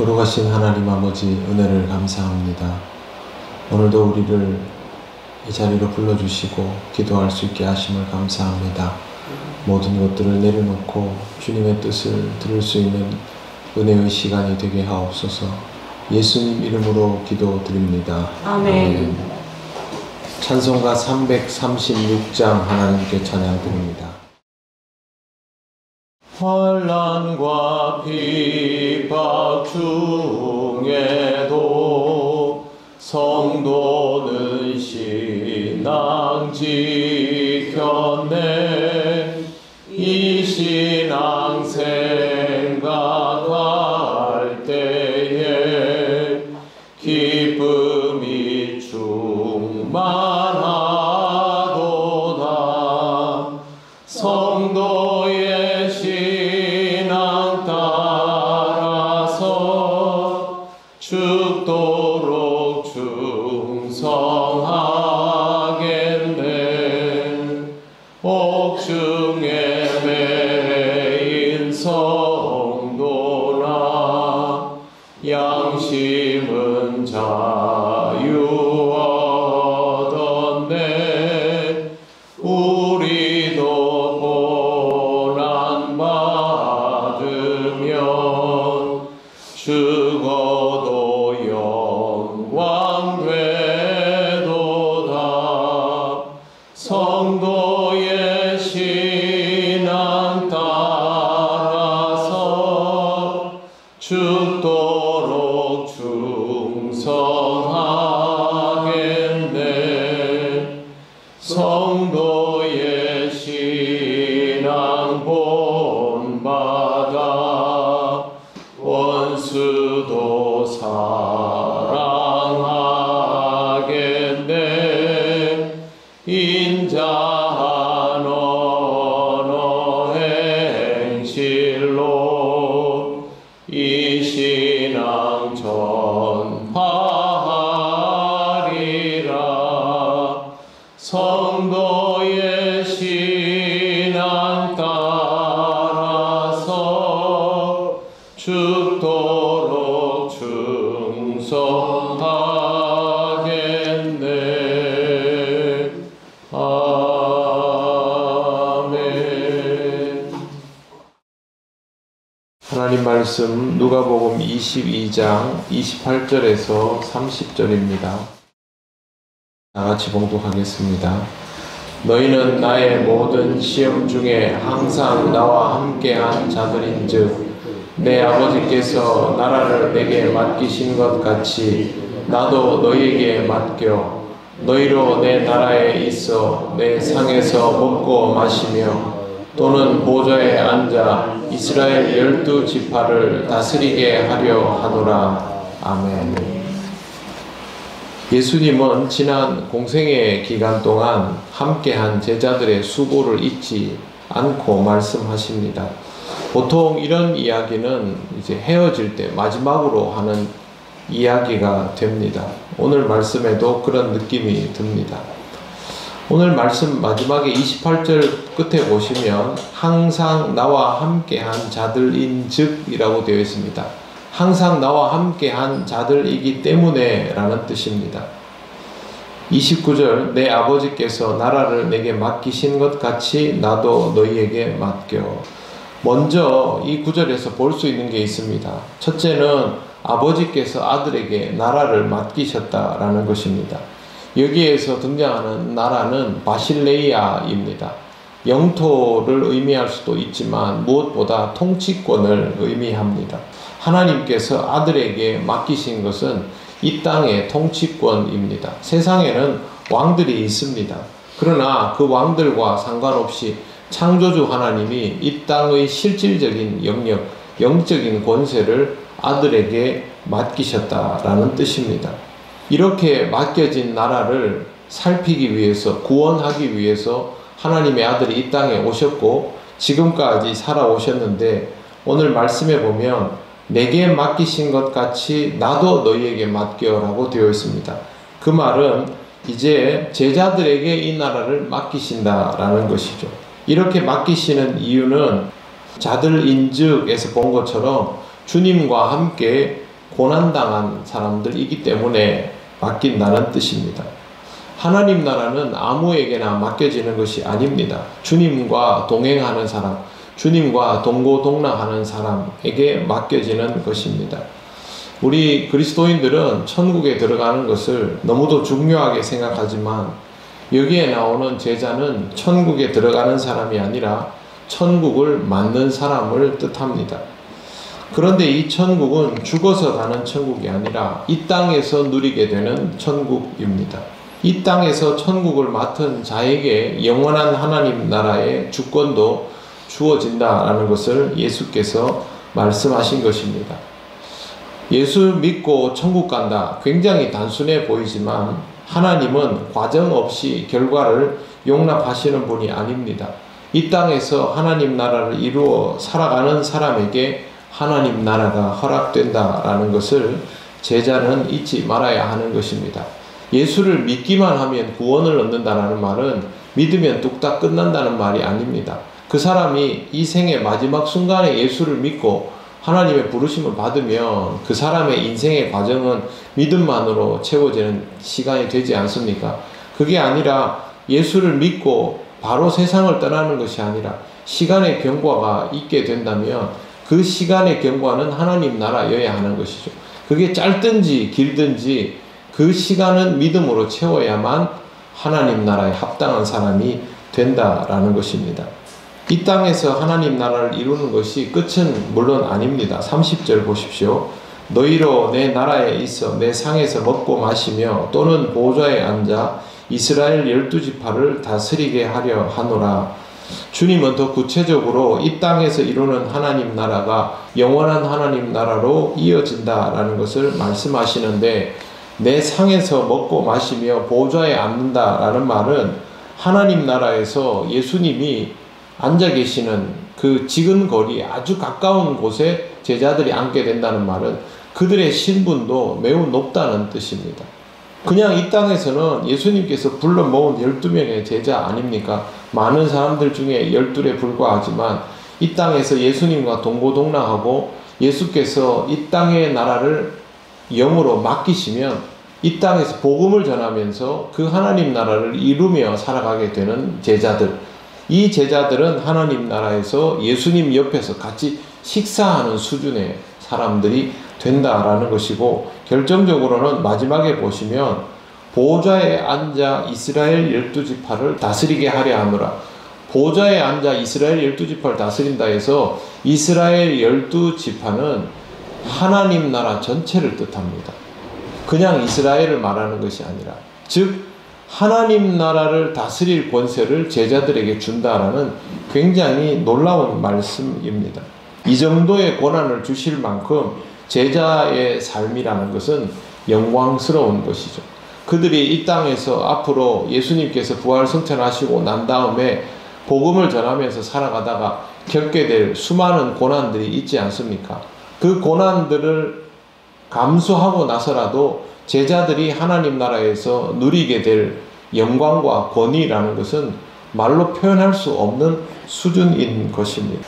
거룩하신 하나님 아버지 은혜를 감사합니다. 오늘도 우리를 이 자리로 불러주시고 기도할 수 있게 하심을 감사합니다. 모든 것들을 내려놓고 주님의 뜻을 들을 수 있는 은혜의 시간이 되게 하옵소서. 예수님 이름으로 기도드립니다. 아멘. 찬송가 336장 하나님께 찬양드립니다. 환난과 핍박 중에도 성도는 신앙 지켰네. 이 신앙 생각할 때에 기쁨이 충만하도다. 성도의 신앙 따라서 죽도록 충성하겠네. 옥중에 매인 성도나 양심은 자유 얻었네. 우리도 고난 받으면 죽어도 영광 되도다. 성도의 신앙 따라서 죽도록 충성하겠네. 성도의 신앙 본받아 원수도 사랑하겠네. 인자한 언어 행실로 이 신앙 전파하리라. 성도의 신앙 따라서 죽도록 충성하겠네. 아멘. 하나님 말씀 누가복음 22장 28절에서 30절입니다. 다같이 봉독하겠습니다. 너희는 나의 모든 시험 중에 항상 나와 함께한 자들인즉 내 아버지께서 나라를 내게 맡기신 것 같이 나도 너희에게 맡겨 너희로 내 나라에 있어 내 상에서 먹고 마시며 또는 보좌에 앉아 이스라엘 12지파를 다스리게 하려 하노라. 아멘. 예수님은 지난 공생애 기간 동안 함께한 제자들의 수고를 잊지 않고 말씀하십니다. 보통 이런 이야기는 이제 헤어질 때 마지막으로 하는 이야기가 됩니다. 오늘 말씀에도 그런 느낌이 듭니다. 오늘 말씀 마지막에 28절 끝에 보시면 항상 나와 함께한 자들인즉 이라고 되어 있습니다. 항상 나와 함께한 자들이기 때문에 라는 뜻입니다. 29절 내 아버지께서 나라를 내게 맡기신 것 같이 나도 너희에게 맡겨. 먼저 이 구절에서 볼 수 있는 게 있습니다. 첫째는 아버지께서 아들에게 나라를 맡기셨다라는 것입니다. 여기에서 등장하는 나라는 바실레이아입니다. 영토를 의미할 수도 있지만 무엇보다 통치권을 의미합니다. 하나님께서 아들에게 맡기신 것은 이 땅의 통치권입니다. 세상에는 왕들이 있습니다. 그러나 그 왕들과 상관없이 창조주 하나님이 이 땅의 실질적인 영역, 영적인 권세를 아들에게 맡기셨다라는 뜻입니다. 이렇게 맡겨진 나라를 살피기 위해서, 구원하기 위해서 하나님의 아들이 이 땅에 오셨고 지금까지 살아오셨는데 오늘 말씀에 보면 내게 맡기신 것 같이 나도 너희에게 맡겨라고 되어 있습니다. 그 말은 이제 제자들에게 이 나라를 맡기신다라는 것이죠. 이렇게 맡기시는 이유는 자들인즉에서 본 것처럼 주님과 함께 고난당한 사람들이기 때문에 맡긴다는 뜻입니다. 하나님 나라는 아무에게나 맡겨지는 것이 아닙니다. 주님과 동행하는 사람, 주님과 동고동락하는 사람에게 맡겨지는 것입니다. 우리 그리스도인들은 천국에 들어가는 것을 너무도 중요하게 생각하지만 여기에 나오는 제자는 천국에 들어가는 사람이 아니라 천국을 맡는 사람을 뜻합니다. 그런데 이 천국은 죽어서 가는 천국이 아니라 이 땅에서 누리게 되는 천국입니다. 이 땅에서 천국을 맡은 자에게 영원한 하나님 나라의 주권도 주어진다라는 것을 예수께서 말씀하신 것입니다. 예수 믿고 천국 간다. 굉장히 단순해 보이지만 하나님은 과정 없이 결과를 용납하시는 분이 아닙니다. 이 땅에서 하나님 나라를 이루어 살아가는 사람에게 하나님 나라가 허락된다라는 것을 제자는 잊지 말아야 하는 것입니다. 예수를 믿기만 하면 구원을 얻는다는 말은 믿으면 뚝딱 끝난다는 말이 아닙니다. 그 사람이 이 생의 마지막 순간에 예수를 믿고 하나님의 부르심을 받으면 그 사람의 인생의 과정은 믿음만으로 채워지는 시간이 되지 않습니까? 그게 아니라 예수를 믿고 바로 세상을 떠나는 것이 아니라 시간의 경과가 있게 된다면 그 시간의 경과는 하나님 나라여야 하는 것이죠. 그게 짧든지 길든지 그 시간은 믿음으로 채워야만 하나님 나라에 합당한 사람이 된다라는 것입니다. 이 땅에서 하나님 나라를 이루는 것이 끝은 물론 아닙니다. 30절 보십시오. 너희로 내 나라에 있어 내 상에서 먹고 마시며 또는 보좌에 앉아 이스라엘 12지파를 다스리게 하려 하노라. 주님은 더 구체적으로 이 땅에서 이루는 하나님 나라가 영원한 하나님 나라로 이어진다라는 것을 말씀하시는데 내 상에서 먹고 마시며 보좌에 앉는다라는 말은 하나님 나라에서 예수님이 앉아 계시는 그 지근거리 아주 가까운 곳에 제자들이 앉게 된다는 말은 그들의 신분도 매우 높다는 뜻입니다. 그냥 이 땅에서는 예수님께서 불러 모은 12명의 제자 아닙니까? 많은 사람들 중에 12에 불과하지만 이 땅에서 예수님과 동고동락하고 예수께서 이 땅의 나라를 영으로 맡기시면 이 땅에서 복음을 전하면서 그 하나님 나라를 이루며 살아가게 되는 제자들, 이 제자들은 하나님 나라에서 예수님 옆에서 같이 식사하는 수준의 사람들이 된다라는 것이고, 결정적으로는 마지막에 보시면 보좌에 앉아 이스라엘 12지파를 다스리게 하려 하노라. 보좌에 앉아 이스라엘 12지파를 다스린다 해서 이스라엘 12지파는 하나님 나라 전체를 뜻합니다. 그냥 이스라엘을 말하는 것이 아니라, 즉 하나님 나라를 다스릴 권세를 제자들에게 준다라는 굉장히 놀라운 말씀입니다. 이 정도의 권한을 주실 만큼 제자의 삶이라는 것은 영광스러운 것이죠. 그들이 이 땅에서 앞으로 예수님께서 부활승천하시고 난 다음에 복음을 전하면서 살아가다가 겪게 될 수많은 고난들이 있지 않습니까? 그 고난들을 감수하고 나서라도 제자들이 하나님 나라에서 누리게 될 영광과 권위라는 것은 말로 표현할 수 없는 수준인 것입니다.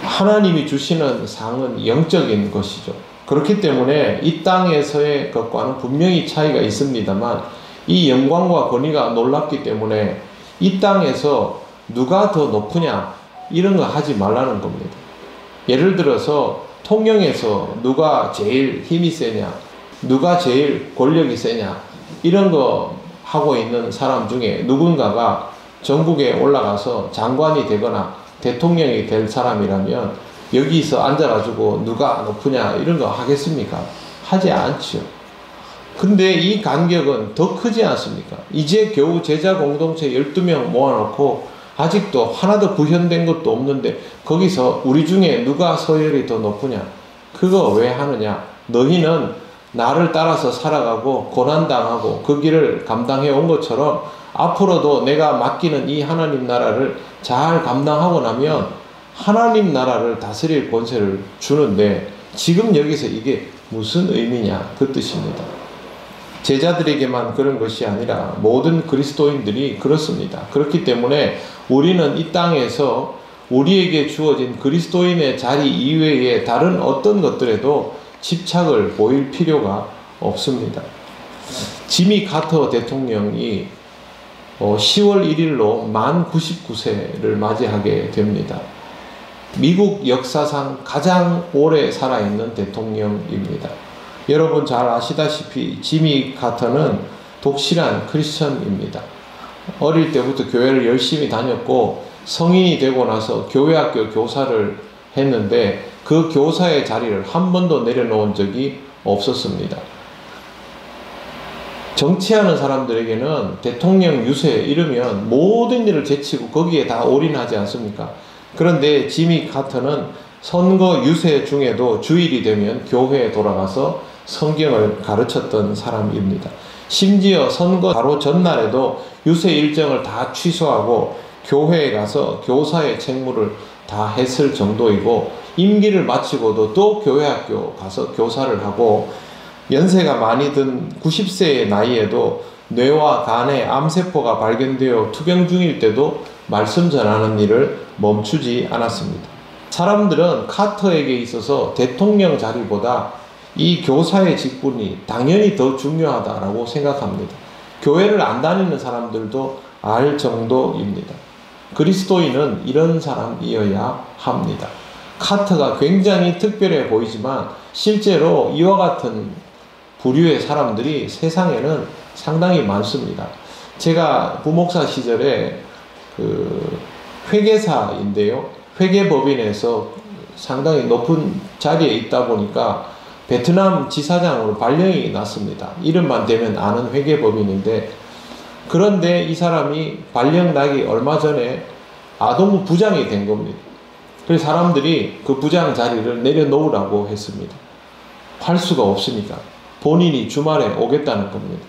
하나님이 주시는 상은 영적인 것이죠. 그렇기 때문에 이 땅에서의 것과는 분명히 차이가 있습니다만 이 영광과 권위가 놀랍기 때문에 이 땅에서 누가 더 높으냐 이런 거 하지 말라는 겁니다. 예를 들어서 통영에서 누가 제일 힘이 세냐, 누가 제일 권력이 세냐 이런 거 하고 있는 사람 중에 누군가가 전국에 올라가서 장관이 되거나 대통령이 될 사람이라면 여기서 앉아가지고 누가 높으냐 이런 거 하겠습니까? 하지 않죠. 근데 이 간격은 더 크지 않습니까? 이제 겨우 제자 공동체 12명 모아놓고 아직도 하나도 구현된 것도 없는데 거기서 우리 중에 누가 서열이 더 높으냐? 그거 왜 하느냐? 너희는 나를 따라서 살아가고 고난당하고 그 길을 감당해 온 것처럼 앞으로도 내가 맡기는 이 하나님 나라를 잘 감당하고 나면 하나님 나라를 다스릴 권세를 주는데 지금 여기서 이게 무슨 의미냐 그 뜻입니다. 제자들에게만 그런 것이 아니라 모든 그리스도인들이 그렇습니다. 그렇기 때문에 우리는 이 땅에서 우리에게 주어진 그리스도인의 자리 이외에 다른 어떤 것들에도 집착을 보일 필요가 없습니다. 지미 카터 대통령이 10월 1일로 만 99세를 맞이하게 됩니다. 미국 역사상 가장 오래 살아있는 대통령입니다. 여러분 잘 아시다시피 지미 카터는 독실한 크리스천입니다. 어릴 때부터 교회를 열심히 다녔고 성인이 되고 나서 교회학교 교사를 했는데 그 교사의 자리를 한 번도 내려놓은 적이 없었습니다. 정치하는 사람들에게는 대통령 유세 이러면 모든 일을 제치고 거기에 다 올인하지 않습니까? 그런데 지미 카터는 선거 유세 중에도 주일이 되면 교회에 돌아가서 성경을 가르쳤던 사람입니다. 심지어 선거 바로 전날에도 유세 일정을 다 취소하고 교회에 가서 교사의 책무를 다 했을 정도이고 임기를 마치고도 또 교회학교 가서 교사를 하고 연세가 많이 든 90세의 나이에도 뇌와 간에 암세포가 발견되어 투병 중일 때도 말씀 전하는 일을 멈추지 않았습니다. 사람들은 카터에게 있어서 대통령 자리보다 이 교사의 직분이 당연히 더 중요하다라고 생각합니다. 교회를 안 다니는 사람들도 알 정도입니다. 그리스도인은 이런 사람이어야 합니다. 카터가 굉장히 특별해 보이지만 실제로 이와 같은 부류의 사람들이 세상에는 상당히 많습니다. 제가 부목사 시절에 회계사인데요. 회계법인에서 상당히 높은 자리에 있다 보니까 베트남 지사장으로 발령이 났습니다. 이름만 대면 아는 회계법인인데, 그런데 이 사람이 발령 나기 얼마 전에 아동부 부장이 된 겁니다. 그래서 사람들이 그 부장 자리를 내려놓으라고 했습니다. 할 수가 없으니까 본인이 주말에 오겠다는 겁니다.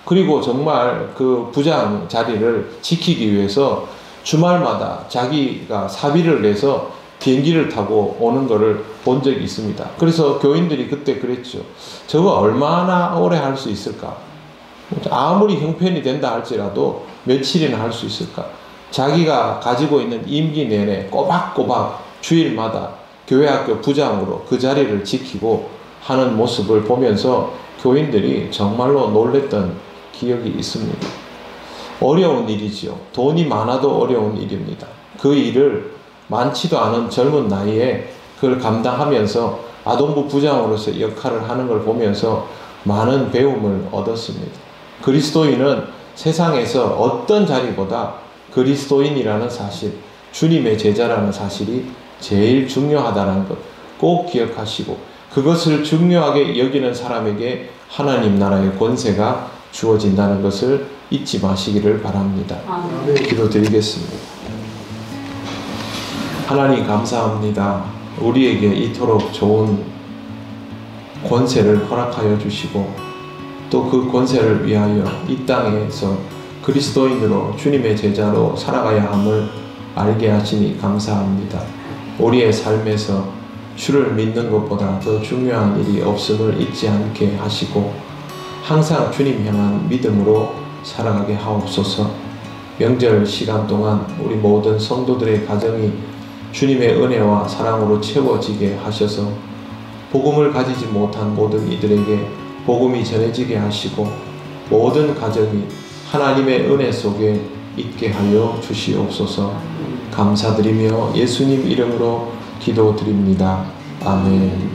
그리고 정말 그 부장 자리를 지키기 위해서 주말마다 자기가 사비를 내서 비행기를 타고 오는 거를 본 적이 있습니다. 그래서 교인들이 그때 그랬죠. 저거 얼마나 오래 할 수 있을까? 아무리 형편이 된다 할지라도 며칠이나 할 수 있을까? 자기가 가지고 있는 임기 내내 꼬박꼬박 주일마다 교회학교 부장으로 그 자리를 지키고 하는 모습을 보면서 교인들이 정말로 놀랬던 기억이 있습니다. 어려운 일이지요. 돈이 많아도 어려운 일입니다. 그 일을 많지도 않은 젊은 나이에 그걸 감당하면서 아동부 부장으로서 역할을 하는 걸 보면서 많은 배움을 얻었습니다. 그리스도인은 세상에서 어떤 자리보다 그리스도인이라는 사실, 주님의 제자라는 사실이 제일 중요하다는 것 꼭 기억하시고, 그것을 중요하게 여기는 사람에게 하나님 나라의 권세가 주어진다는 것을 잊지 마시기를 바랍니다. 기도드리겠습니다. 하나님 감사합니다. 우리에게 이토록 좋은 권세를 허락하여 주시고 또 그 권세를 위하여 이 땅에서 그리스도인으로 주님의 제자로 살아가야 함을 알게 하시니 감사합니다. 우리의 삶에서 주를 믿는 것보다 더 중요한 일이 없음을 잊지 않게 하시고 항상 주님 향한 믿음으로 살아가게 하옵소서. 명절 시간 동안 우리 모든 성도들의 가정이 주님의 은혜와 사랑으로 채워지게 하셔서 복음을 가지지 못한 모든 이들에게 복음이 전해지게 하시고 모든 가정이 하나님의 은혜 속에 있게 하여 주시옵소서. 감사드리며 예수님 이름으로 기도드립니다. 아멘.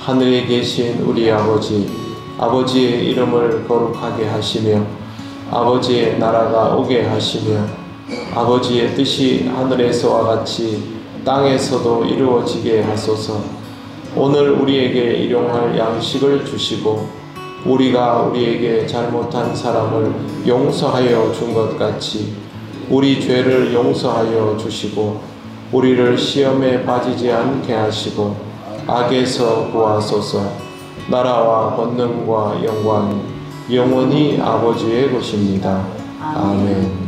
하늘에 계신 우리 아버지, 아버지의 이름을 거룩하게 하시며 아버지의 나라가 오게 하시며 아버지의 뜻이 하늘에서와 같이 땅에서도 이루어지게 하소서. 오늘 우리에게 일용할 양식을 주시고 우리가 우리에게 잘못한 사람을 용서하여 준 것 같이 우리 죄를 용서하여 주시고 우리를 시험에 빠지지 않게 하시고 악에서 구하소서. 나라와 권능과 영광 영원히 아버지의 것입니다. 아멘.